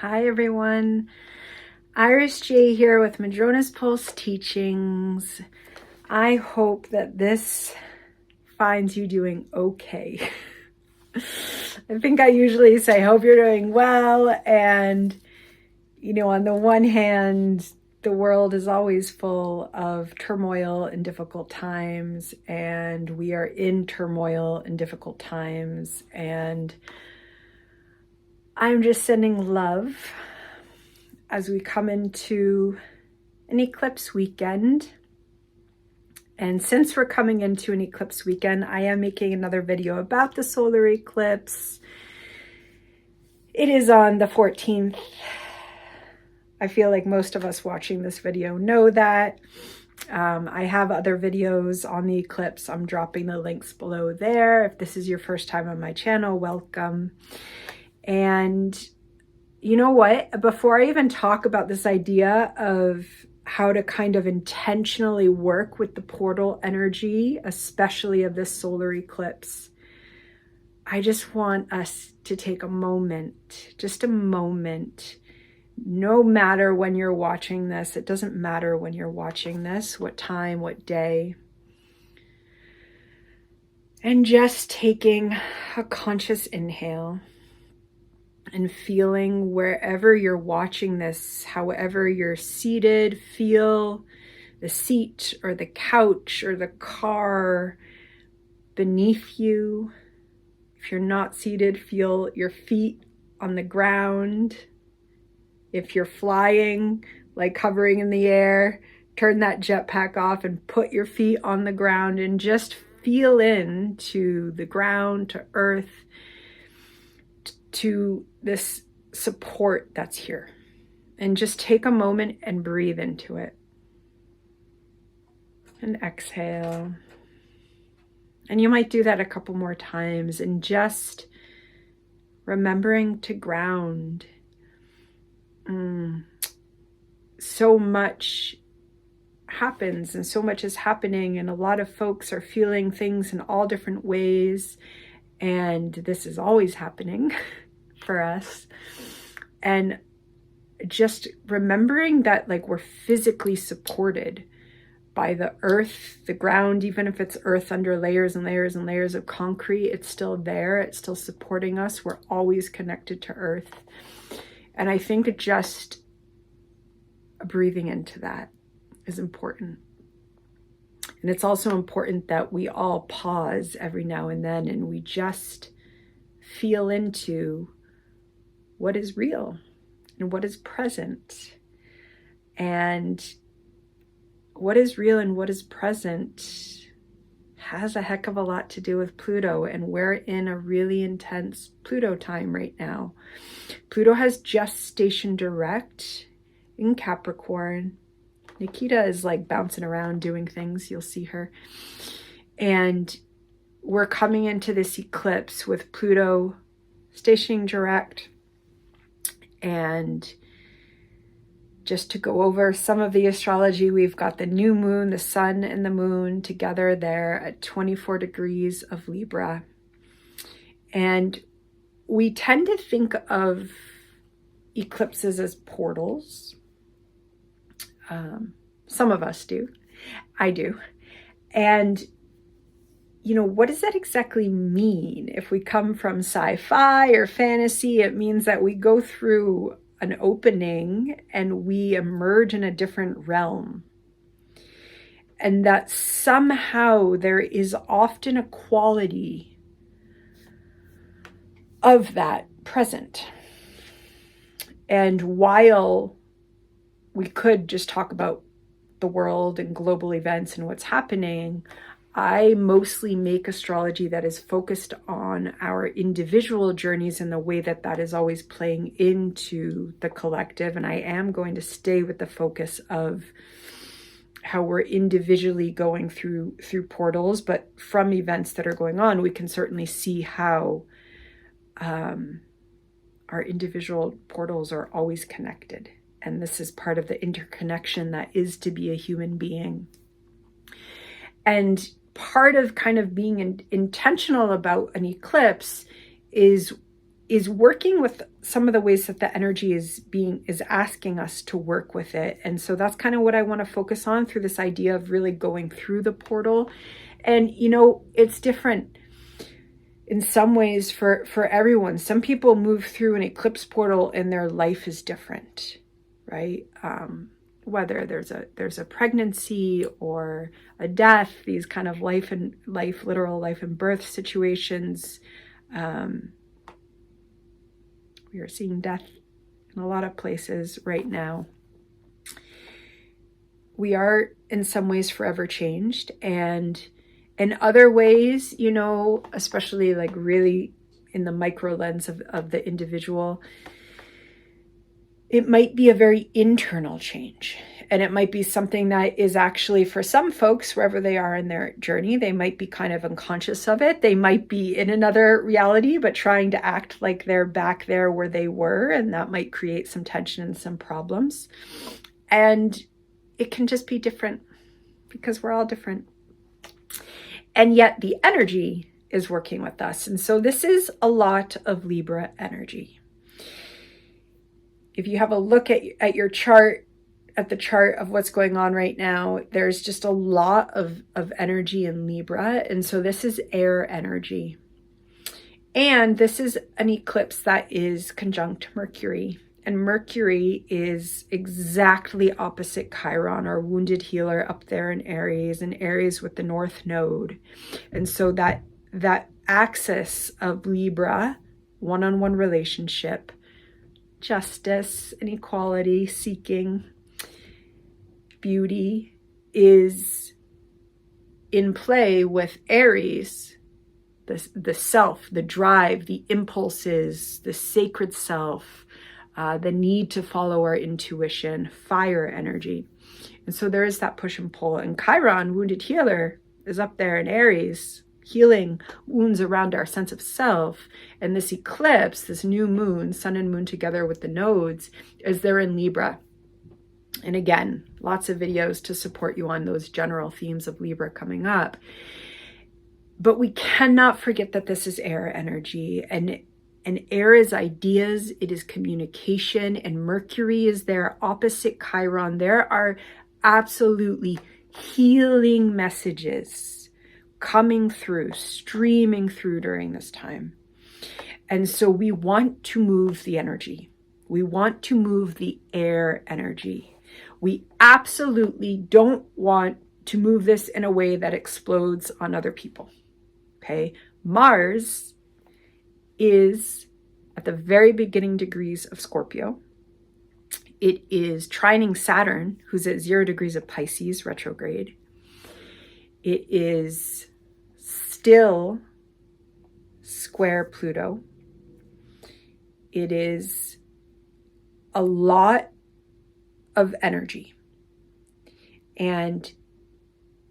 Hi everyone, Iris J here with Madrona's Pulse Teachings. I hope that this finds you doing okay. I think I usually say, hope you're doing well. And, on the one hand, the world is always full of turmoil and difficult times, and we are in turmoil and difficult times. And I'm just sending love as we come into an eclipse weekend. And since we're coming into an eclipse weekend, I am making another video about the solar eclipse. It is on the 14th. I feel like most of us watching this video know that. I have other videos on the eclipse. I'm dropping the links below there. If this is your first time on my channel, welcome. And you know what? Before I even talk about this idea of how to kind of intentionally work with the portal energy, especially of this solar eclipse, I just want us to take a moment, just a moment. No matter when you're watching this, it doesn't matter when you're watching this, what time, what day. And just taking a conscious inhale and feeling wherever you're watching this, however you're seated, feel the seat or the couch or the car beneath you. If you're not seated, feel your feet on the ground. If you're flying, like hovering in the air, turn that jetpack off and put your feet on the ground and just feel into the ground, to earth, to this support that's here. And just take a moment and breathe into it. And exhale. And you might do that a couple more times, and just remembering to ground. So much happens and so much is happening, and a lot of folks are feeling things in all different ways. And this is always happening for us. And just remembering that, like, we're physically supported by the earth, the ground. Even if it's earth under layers and layers and layers of concrete, it's still there. It's still supporting us. We're always connected to earth. And I think just breathing into that is important. And it's also important that we all pause every now and then and we just feel into what is real and what is present. And what is real and what is present has a heck of a lot to do with Pluto, and we're in a really intense Pluto time right now. Pluto has just stationed direct in Capricorn. Nikita is like bouncing around doing things. You'll see her. And we're coming into this eclipse with Pluto stationing direct. And just to go over some of the astrology, we've got the new moon, the sun and the moon together there at 24 degrees of Libra. And we tend to think of eclipses as portals. Some of us do. I do. And, what does that exactly mean? If we come from sci-fi or fantasy, it means that we go through an opening and we emerge in a different realm. And that somehow there is often a quality of that present. And while we could just talk about the world and global events and what's happening, I mostly make astrology that is focused on our individual journeys and the way that that is always playing into the collective. And I am going to stay with the focus of how we're individually going through portals, but from events that are going on, we can certainly see how our individual portals are always connected. And this is part of the interconnection that is to be a human being. And part of kind of being intentional about an eclipse is is working with some of the ways that the energy is asking us to work with it. And so that's kind of what I want to focus on through this idea of really going through the portal. And, you know, it's different in some ways for everyone. Some people move through an eclipse portal and their life is different, right? Whether there's a pregnancy or a death, these kind of literal life and birth situations. We are seeing death in a lot of places right now. We are in some ways forever changed, and in other ways, you know, especially like really in the micro lens of the individual, it might be a very internal change. And it might be something that is actually, for some folks, wherever they are in their journey, they might be kind of unconscious of it. They might be in another reality, but trying to act like they're back there where they were. And that might create some tension and some problems. And it can just be different because we're all different. And yet the energy is working with us. And so this is a lot of Libra energy. If you have a look at your chart, at the chart of what's going on right now, there's just a lot of energy in Libra. And so this is air energy. And this is an eclipse that is conjunct Mercury. And Mercury is exactly opposite Chiron, our wounded healer up there in Aries, and Aries with the North Node. And so that axis of Libra, one-on-one relationship, justice and equality, seeking beauty, is in play with Aries, the self, the drive, the impulses, the sacred self, the need to follow our intuition, fire energy. And so there is that push and pull. And Chiron, wounded healer, is up there in Aries, healing wounds around our sense of self. And this eclipse, this new moon, sun and moon together with the nodes, is there in Libra. And again, lots of videos to support you on those general themes of Libra coming up. But we cannot forget that this is air energy, and air is ideas, it is communication, and Mercury is there opposite Chiron. There are absolutely healing messages coming through, streaming through during this time. And so we want to move the energy. We want to move the air energy. We absolutely don't want to move this in a way that explodes on other people. Okay? Mars is at the very beginning degrees of Scorpio. It is trining Saturn, who's at 0 degrees of Pisces, retrograde. It is still square Pluto. It is a lot of energy. And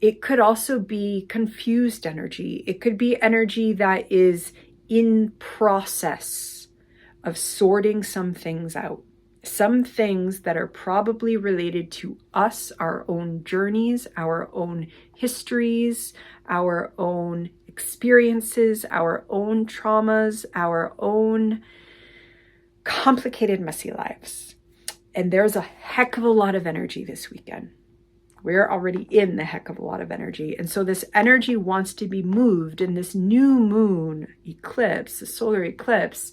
it could also be confused energy. It could be energy that is in process of sorting some things out. Some things that are probably related to us, our own journeys, our own histories, our own experiences, our own traumas, our own complicated, messy lives. And there's a heck of a lot of energy this weekend. We're already in the heck of a lot of energy. And so this energy wants to be moved. And this new moon eclipse, the solar eclipse,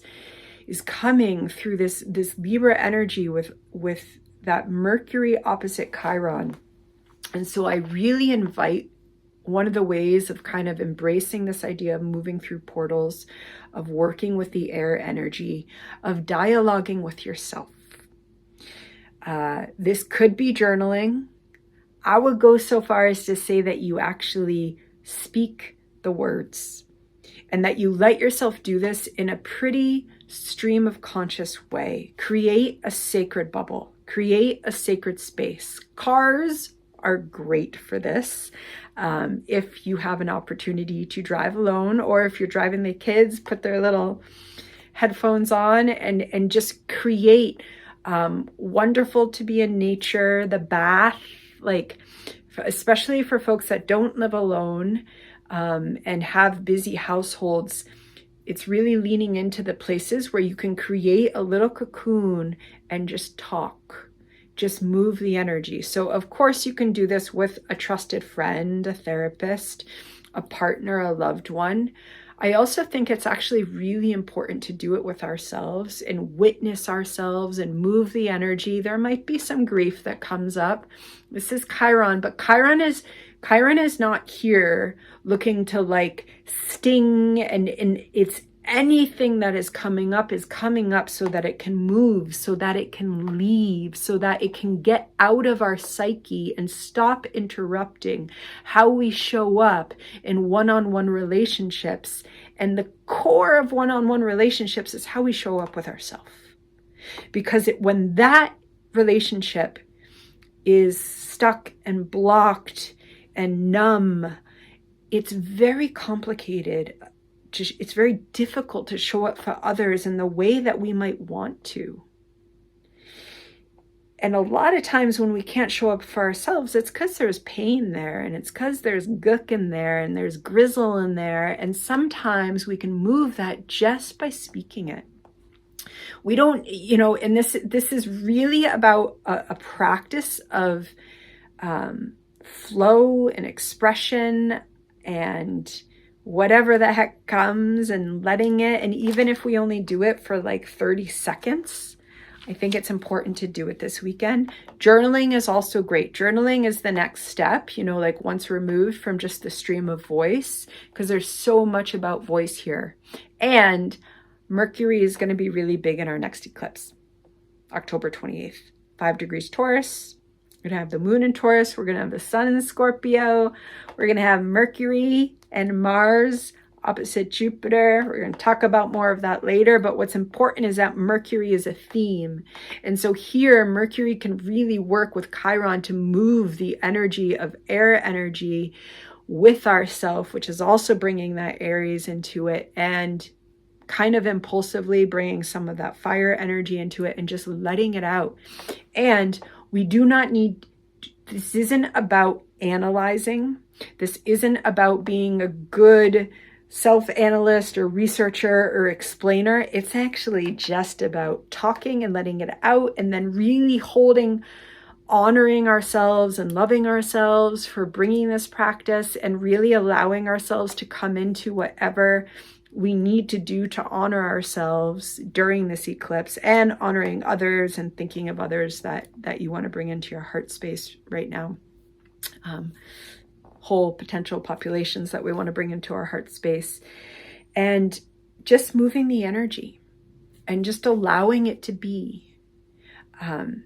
is coming through this Libra energy with that Mercury opposite Chiron. And so I really invite, one of the ways of kind of embracing this idea of moving through portals, of working with the air energy, of dialoguing with yourself. This could be journaling. I would go so far as to say that you actually speak the words and that you let yourself do this in a pretty stream of conscious way. Create a sacred bubble. Create a sacred space. Cars are great for this. If you have an opportunity to drive alone, or if you're driving the kids, put their little headphones on and just create. Wonderful to be in nature, the bath, like especially for folks that don't live alone and have busy households. it's really leaning into the places where you can create a little cocoon and just talk, just move the energy. So of course you can do this with a trusted friend, a therapist, a partner, a loved one. I also think it's actually really important to do it with ourselves and witness ourselves and move the energy. There might be some grief that comes up. This is Chiron, but Chiron is not here looking to like sting, and it's anything that is coming up so that it can move, so that it can leave, so that it can get out of our psyche and stop interrupting how we show up in one-on-one relationships. And the core of one-on-one relationships is how we show up with ourselves. Because when that relationship is stuck and blocked and numb, it's very complicated. It's very difficult to show up for others in the way that we might want to. And a lot of times when we can't show up for ourselves, it's because there's pain there, and it's because there's gook in there, and there's grizzle in there. And sometimes we can move that just by speaking it. We don't, and this is really about a practice of flow and expression and whatever the heck comes, and letting it. And even if we only do it for like 30 seconds, I think it's important to do it this weekend. Journaling is also great. Journaling is the next step, like once removed from just the stream of voice, because there's so much about voice here. And Mercury is going to be really big in our next eclipse, October 28th, 5 degrees Taurus. We're going to have the moon in Taurus. We're going to have the sun in Scorpio. We're going to have Mercury and Mars opposite Jupiter. We're going to talk about more of that later. But what's important is that Mercury is a theme. And so here, Mercury can really work with Chiron to move the energy of air energy with ourself, which is also bringing that Aries into it, and kind of impulsively bringing some of that fire energy into it and just letting it out. And we do not need, this isn't about analyzing. This isn't about being a good self-analyst or researcher or explainer. It's actually just about talking and letting it out, and then really honoring ourselves and loving ourselves for bringing this practice, and really allowing ourselves to come into whatever we need to do to honor ourselves during this eclipse, and honoring others and thinking of others that you want to bring into your heart space right now. Whole potential populations that we want to bring into our heart space, and just moving the energy and just allowing it to be. And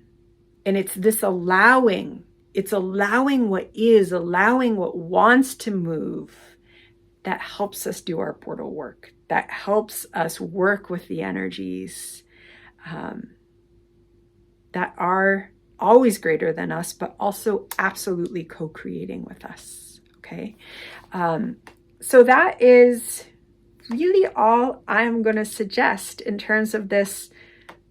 it's this allowing, it's allowing what is, allowing what wants to move, that helps us do our portal work, that helps us work with the energies that are always greater than us, but also absolutely co-creating with us, okay? So that is really all I'm going to suggest in terms of this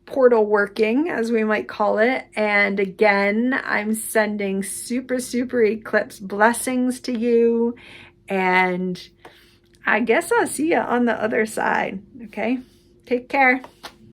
portal working, as we might call it. And again, I'm sending super, super eclipse blessings to you. And I guess I'll see you on the other side. Okay. Take care.